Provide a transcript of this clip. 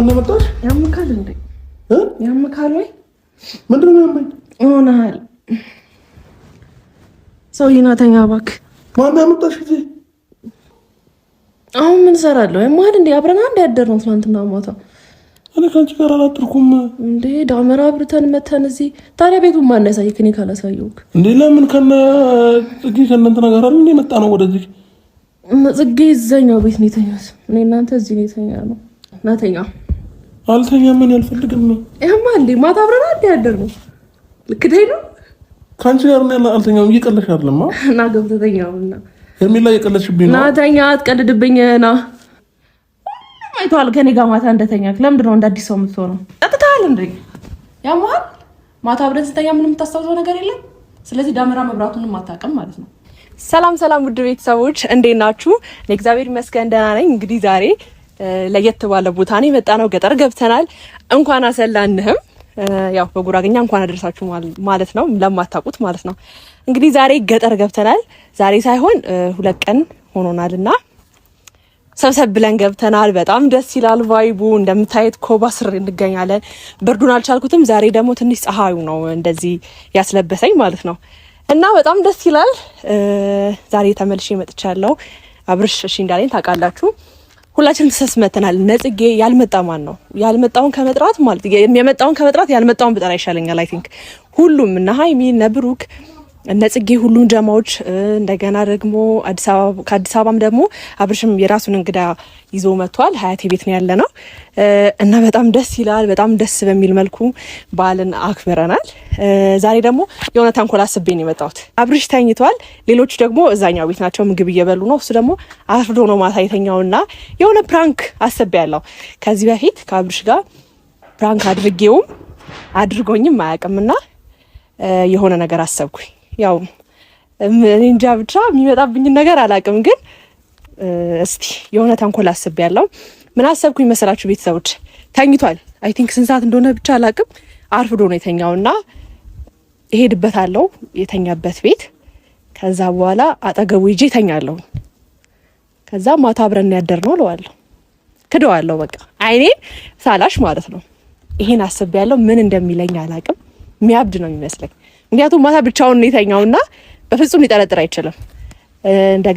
ማን መጣሽ? ያምካል እንዴ? ያምካል ወይ? ምንድነው ያመኝ? ሆናል ሰው ይናተኛ እባክህ። ማን ያመጣሽ እዚህ? አሁን ምን እሰራለሁ? የማል እንዴ አብረን አንድ ያደርነው ትናንትና ማታ። እኔ ካንቺ ጋር አላደርኩም እንዴ? ዳመራ አብርተን መተን እዚህ። ታዲያ ቤቱን ማን ያሳይክ? እኔ ካላሳየሁክ እንዴ? ለምን ከነ ጽጌ ከእናንተ ነገር አይደል እንዴ መጣ ነው ወደዚህ? ጽጌ እዛኛው ቤት ነው የተኛት። እኔ እናንተ እዚህ ነው የተኛ ነው። ናተኛ አልተኛም። ምን ያልፈልግም ነው ያማ እንዴ? ማታ አብረን አንድ ያደርነው ልክ ደይ ነው። ካንቺ ጋር ነው አልተኛም። እየቀለሽ አይደለም እና ገብተኛውና ሄርሜላ እየቀለሽብኝ ነው። ናተኛ አትቀልድብኝና አይቷል ከኔ ጋር ማታ እንደተኛክ። ለምንድን ነው እንደ አዲስ ሰው የምትሆነው? ቀጥታል እንዴ? ያማል ማታ አብረን ስተኛ ምንም የምታስታውሰው ነገር የለም። ስለዚህ ዳመራ መብራቱንም አታውቅም ማለት ነው። ሰላም ሰላም፣ ውድ ቤተሰቦች እንዴት ናችሁ? እኔ እግዚአብሔር ይመስገን ደህና ነኝ። እንግዲህ ዛሬ ለየት ባለ ቦታ ነው የመጣ ነው። ገጠር ገብተናል። እንኳን አሰላንህም ያው በጉራገኛ እንኳን አደረሳችሁ ማለት ነው፣ ለማታውቁት ማለት ነው። እንግዲህ ዛሬ ገጠር ገብተናል። ዛሬ ሳይሆን 2 ቀን ሆኖናልና ሰብሰብ ብለን ገብተናል። በጣም ደስ ይላል ቫይቡ። እንደምታዩት ኮባ ስር እንገኛለን። ብርዱን አልቻልኩትም። ዛሬ ደግሞ ትንሽ ፀሐዩ ነው እንደዚህ ያስለበሰኝ ማለት ነው። እና በጣም ደስ ይላል። ዛሬ ተመልሼ መጥቻለሁ። አብርሽ እሺ እንዳለኝ ታውቃላችሁ። ሁላችንም ተሰስመተናል። ነጽጌ ያልመጣ ማን ነው? ያልመጣውን ከመጥራት ማለት የመጣውን ከመጥራት ያልመጣውን ብጠራ ይሻለኛል። አይ ቲንክ ሁሉም እና ሃይሚ እና ብሩክ ነጽጌ ሁሉም ጀማዎች እንደገና ደግሞ ከአዲስ አበባም ደግሞ አብርሽም የራሱን እንግዳ ይዞ መጥቷል። ሀያቴ ቤት ነው ያለነው እና በጣም ደስ ይላል። በጣም ደስ በሚል መልኩ በዓልን አክብረናል። ዛሬ ደግሞ የሆነ ተንኮል አስቤ ነው የመጣሁት። አብርሽ ተኝቷል። ሌሎቹ ደግሞ እዛኛው ቤት ናቸው፣ ምግብ እየበሉ ነው። እሱ ደግሞ አርፍዶ ነው ማታ የተኛውና የሆነ ፕራንክ አስቤያለሁ። ከዚህ በፊት ከአብርሽ ጋር ፕራንክ አድርጌውም አድርጎኝም አያውቅምና የሆነ ነገር አሰብኩኝ። ያው እኔ እንጃ ብቻ የሚመጣብኝ ነገር አላውቅም፣ ግን እስቲ የሆነ ተንኮል አስቤያለሁ። ምን አሰብኩኝ መሰላችሁ ቤተሰቦች? ተኝቷል። አይ ቲንክ ስንት ሰዓት እንደሆነ ብቻ አላውቅም። አርፍዶ ነው የተኛውና እሄድበታለሁ የተኛበት ቤት። ከዛ በኋላ አጠገቡ ሂጄ ተኛለሁ። ከዛ ማታ አብረን ያደርነው እለዋለሁ። ክደዋለሁ በቃ አይኔን ሳላሽ ማለት ነው። ይሄን አስቤያለሁ። ምን እንደሚለኝ አላውቅም። የሚያብድ ነው የሚመስለኝ። ምክንያቱም ማታ ብቻውን ነው የተኛውና በፍጹም ሊጠረጥር አይችልም።